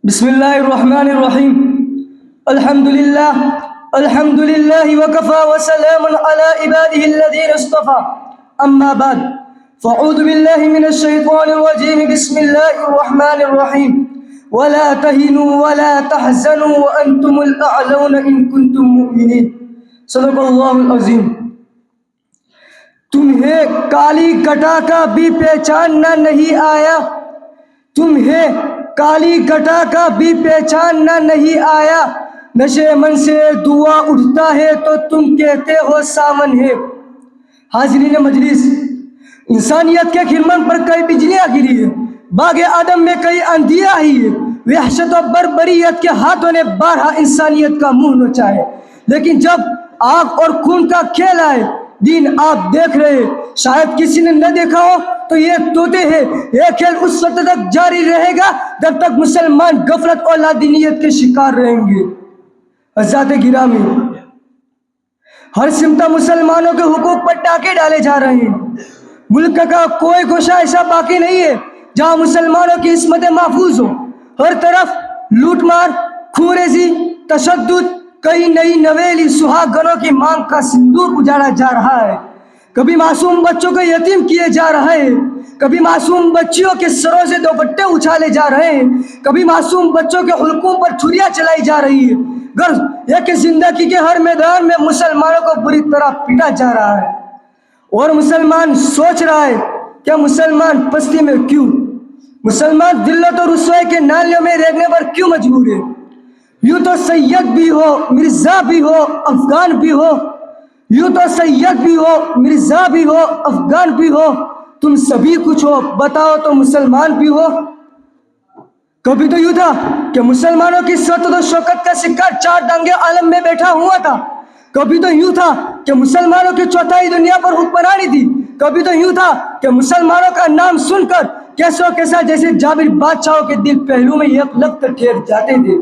بسم الله الرحمن الرحيم. الحمد لله وكفى وسلام على عباده الذين اصطفى. أما بعد فأعوذ بالله من الشيطان الرجيم. بسم الله الرحمن الرحيم. ولا تهنوا ولا تحزنوا وأنتم الأعلون إن كنتم مؤمنين. صدق الله العظيم. تمہیں کالی گٹا کا بھی پہچاننا نہیں آیا، تمہیں کالی گٹا کا بھی پہچاننا نہیں آیا، نشے من سے دعا اٹھتا ہے تو تم کہتے ہو ساون ہے. حاضرین مجلس، انسانیت کے خرمن پر کئی بجلیاں گری ہے، باغ آدم میں کئی اندھیاں آئی ہے، وحشت و بربریت کے ہاتھوں نے بارہا انسانیت کا منہ نوچا ہے، لیکن جب آگ اور خون کا کھیل آئے، دین آپ دیکھ رہے، شاید کسی نے نہ دیکھا ہو تو یہ طوطے ہیں، یہ کھیل اس وقت تک جاری رہے گا جب تک مسلمان غفلت اور لادینیت کے شکار رہیں گے. حضرات گرامی، ہر سمت مسلمانوں کے حقوق پر ڈاکے ڈالے جا رہے ہیں. ملک کا کوئی گوشہ ایسا باقی نہیں ہے جہاں مسلمانوں کی عصمت محفوظ ہو. ہر طرف لوٹ مار، خون ریزی، تشدد، کئی نئی نویلی سہاگنوں کی مانگ کا سندور اجاڑا جا رہا ہے. کبھی معصوم بچوں کو یتیم کیے جا رہے ہیں، کبھی معصوم بچیوں کے سروں سے دوپٹے اچھالے جا رہے ہیں، کبھی معصوم بچوں کے حلقوں پر چھریاں چلائی جا رہی ہے. غرض یہ کہ زندگی کے ہر میدان میں مسلمانوں کو بری طرح پیٹا جا رہا ہے، اور مسلمان سوچ رہا ہے کہ مسلمان پستی میں کیوں، مسلمان ذلت و رسوائی کے نالیوں میں ریگنے پر کیوں مجبور ہے. یوں تو سید بھی ہو، مرزا بھی ہو، افغان بھی ہو، یوں تو سید بھی ہو، مرزا بھی ہو، افغان بھی ہو، تم سبھی کچھ ہو، بتاؤ تو مسلمان بھی ہو. کبھی تو یوں تھا کہ مسلمانوں کی سطح و شوکت کا سکہ چار ڈانگے عالم میں بیٹھا ہوا تھا. کبھی تو یوں تھا کہ مسلمانوں کی چوتھائی دنیا پر حکمرانی تھی. کبھی تو یوں تھا کہ مسلمانوں کا نام سن کر کیسا کیسا جیسے جابر بادشاہوں کے دل پہلو میں یک لخت ٹھہر جاتے تھے.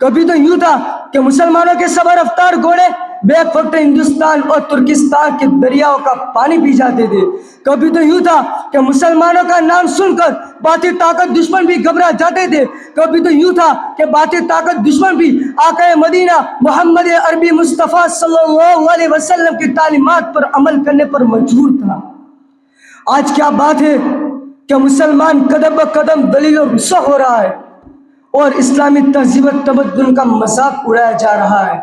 کبھی تو یوں تھا کہ مسلمانوں کے صبر رفتار گھوڑے بیک وقت ہندوستان اور ترکستان کے دریاؤں کا پانی پی جاتے تھے. کبھی تو یوں تھا کہ مسلمانوں کا نام سن کر باطل طاقت دشمن بھی گھبرا جاتے تھے. کبھی تو یوں تھا کہ باطل طاقت دشمن بھی آقا مدینہ محمد عربی مصطفیٰ صلی اللہ علیہ وسلم کی تعلیمات پر عمل کرنے پر مجبور تھا. آج کیا بات ہے کہ مسلمان قدم بہ قدم دلیل و رسوا ہو رہا ہے اور اسلامی تہذیب و تمدن کا مذاق اڑایا جا رہا ہے.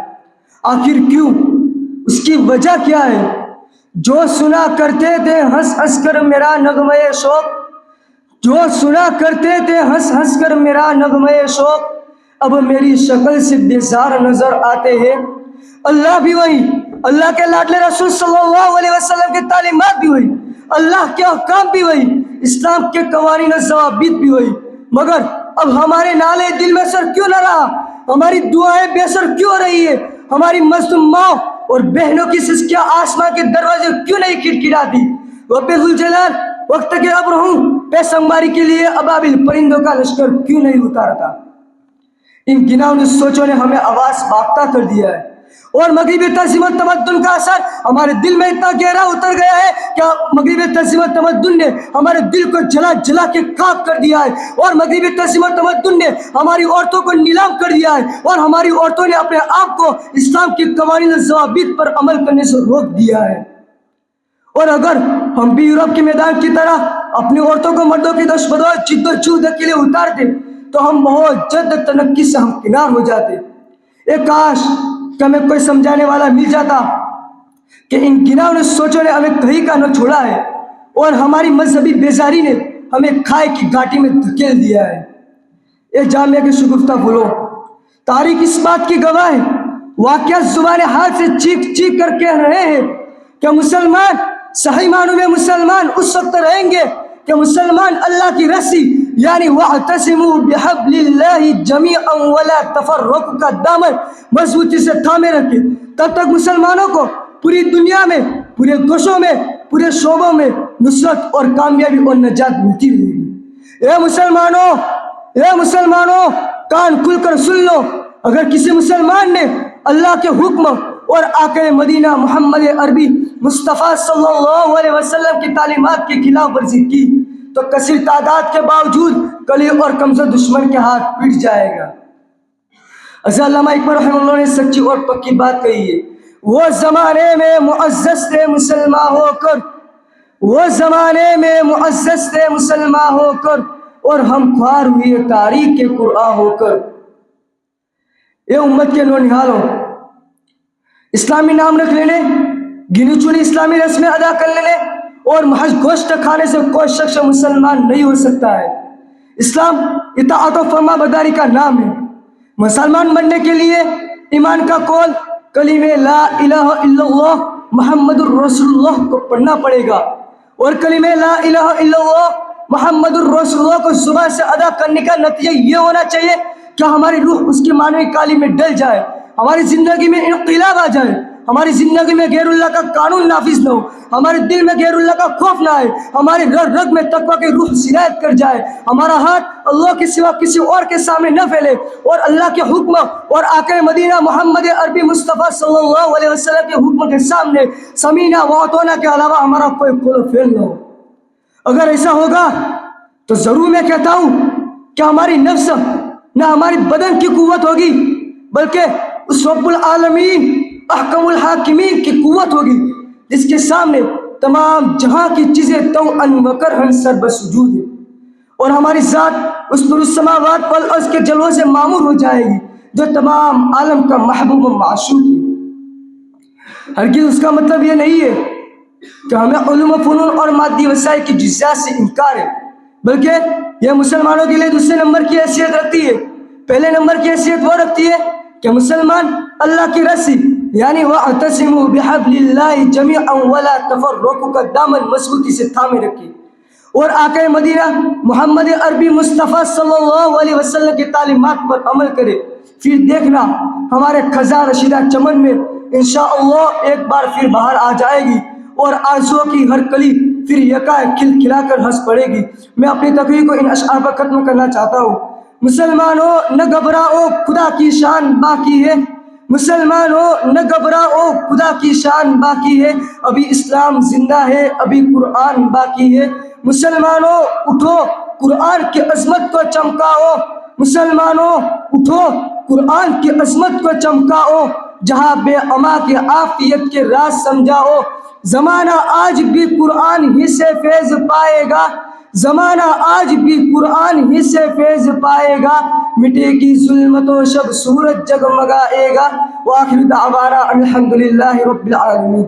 آخر کیوں؟ اس کی وجہ کیا ہے؟ جو سنا کرتے تھے ہنس ہنس کر میرا نغمہ شوق، جو سنا کرتے تھے ہنس ہنس کر میرا نغمہ شوق، اب میری شکل سے بیزار نظر آتے ہیں. اللہ بھی وہی، اللہ کے لاڈلے رسول صلی اللہ علیہ وسلم کی تعلیمات بھی وہی، اللہ کے احکام بھی وہی، اسلام کے قوانین و ضوابط بھی وہی، مگر اب ہمارے نالے دل میں سر کیوں نہ رہا؟ ہماری دعائیں بے سر کیوں رہی ہے؟ ہماری مظلوم ماں اور بہنوں کی سسکیاں آسمان کے دروازے کیوں نہیں کھٹکھٹاتی؟ رب ذوالجلال وقت کے ابر ہوں پیسمباری کے لیے ابابل پرندوں کا لشکر کیوں نہیں اتارتا؟ ان گناؤں سوچوں نے ہمیں آواز باختہ کر دیا ہے، اور مغربی تہذیب و تمدن کا اثر ہمارے دل میں اتنا گہرا اتر گیا ہے کہ مغربی تہذیب و تمدن نے ہمارے دل کو جلا جلا کے خاک کر دیا ہے، اور مغربی تہذیب و تمدن نے ہماری عورتوں کو نیلام کر دیا ہے، اور ہماری عورتوں نے اپنے آپ کو اسلام کے قوانین و ضوابط پر عمل کرنے سے روک دیا ہے. اور اگر ہم بھی یورپ کے میدان کی طرح اپنی عورتوں کو مردوں کی دشمنوں جد و جہد کے لیے اتارتے تو ہم بہت جد تنقی سے ہمکنار ہو جاتے. ایک کاش کہ ہمیں کوئی سمجھانے والا مل جاتا کہ ان گناہوں نے سوچوں نے ہمیں کہیں کا نہ چھوڑا ہے، اور ہماری مذہبی بیزاری نے ہمیں کھائے کی گھاٹی میں دھکیل دیا ہے. اے جامعہ کے شگفتہ پھولوں، تاریخ اس بات کی گواہ ہے، واقعات زبان حال سے چیخ چیخ کر کہہ رہے ہیں کہ مسلمان صحیح معنوں میں مسلمان اس وقت رہیں گے کہ مسلمان اللہ کی رسی یعنی وَاعْتَصِمُوا بِحَبْلِ اللَّهِ جَمِيعًا وَلَا تَفَرَّقُوا کا دامن مضبوطی سے تھامے رکھے. تب تک مسلمانوں کو پوری دنیا میں، پورے گوشوں میں، پورے شعبوں میں نصرت اور کامیابی اور نجات ملتی رہے گی. اے مسلمانوں کان کھل کر سن لو، اگر کسی مسلمان نے اللہ کے حکم اور آقا مدینہ محمد عربی مصطفیٰ صلی اللہ علیہ وسلم کی تعلیمات کی خلاف ورزی کی تو کثیر تعداد کے باوجود کلی اور کمزور دشمن کے ہاتھ پٹ جائے گا۔ حضرت علامہ اقبال رحمہ اللہ نے سچی اور پکی بات کہی ہے، وہ زمانے میں معزز تھے مسلمان ہو کر، وہ زمانے میں معزز تھے مسلمان ہو کر، اور ہم خوار ہوئے تاریخ کے قرآن ہو کر۔ اے امت کے نونہالوں، اسلامی نام رکھ لینے، گنی چنی اسلامی رسمیں ادا کر لینے اور محض گوشت کھانے سے کوئی شخص مسلمان نہیں ہو سکتا ہے۔ اسلام اطاعت و فرما برداری کا نام ہے۔ مسلمان بننے کے لیے ایمان کا قول کلمہ لا الہ الا اللہ محمد الرسول اللہ کو پڑھنا پڑے گا، اور کلمہ لا الہ الا اللہ محمد الرسول اللہ کو زبان سے ادا کرنے کا نتیجہ یہ ہونا چاہیے کہ ہماری روح اس کی معنوی کالی میں ڈل جائے، ہماری زندگی میں انقلاب آ جائے، ہماری زندگی میں غیر اللہ کا قانون نافذ نہ ہو، ہمارے دل میں غیر اللہ کا خوف نہ آئے، ہماری رگ رگ میں تقویٰ کی روح سرایت کر جائے، ہمارا ہاتھ اللہ کے سوا کسی اور کے سامنے نہ پھیلے، اور اللہ کے حکم اور آقا مدینہ محمد عربی مصطفیٰ صلی اللہ علیہ وسلم کے حکم کے سامنے سمینا و اطعنا کے علاوہ ہمارا کوئی قول و فعل نہ ہو۔ اگر ایسا ہوگا تو ضرور میں کہتا ہوں کہ ہماری نفس نہ ہماری بدن کی قوت ہوگی، بلکہ اس رب العالمین احکم الحاکمین کی قوت ہوگی، جس کے سامنے تمام جہاں کی چیزیں طوعاً و کرہاً سر بسجود ہیں، اور ہماری ذات اس نور السماوات والارض کے جلووں سے معمور ہو جائے گی جو تمام عالم کا محبوب و معشوق ہے۔ ہرگز اس کا مطلب یہ نہیں ہے کہ ہمیں علوم و فنون اور مادی وسائل کی جزیات سے انکار ہے، بلکہ یہ مسلمانوں کے لیے دوسرے نمبر کی حیثیت رکھتی ہے۔ پہلے نمبر کی حیثیت وہ رکھتی ہے کہ مسلمان اللہ کی رسی یعنی وَاعْتَصِمُوا بِحَبْلِ اللَّهِ جَمِيعًا وَلَا تَفَرَّقُوا کا دامن مضبوطی سے تھامے رکھے، اور آقا مدینہ محمد عربی مصطفیٰ صلی اللہ علیہ وسلم کی تعلیمات پر عمل کرے۔ پھر دیکھنا ہمارے خزاں رشیدہ چمن میں انشاءاللہ ایک بار پھر بہار آ جائے گی، اور آرزوؤں کی ہر کلی پھر یکا کھل کھلا کر ہنس پڑے گی۔ میں اپنی تقریر کو ان اشعار پر ختم کرنا چاہتا ہوں۔ مسلمانوں نہ گھبراؤ، خدا کی شان باقی ہے، مسلمانوں نہ گھبراؤ، خدا کی شان باقی ہے، ابھی اسلام زندہ ہے، ابھی قرآن باقی ہے۔ مسلمانوں اٹھو، قرآن کی عظمت کو چمکاؤ، مسلمانوں اٹھو، قرآن کی عظمت کو چمکاؤ، جہاں بے اما کی عافیت کے راز سمجھاؤ۔ زمانہ آج بھی قرآن ہی سے فیض پائے گا، زمانہ آج بھی قرآن ہی سے فیض پائے گا، مٹے گی ظلمت و شب سورج جگمگائے گا۔ وآخر دعوانا الحمدللہ رب العالمین۔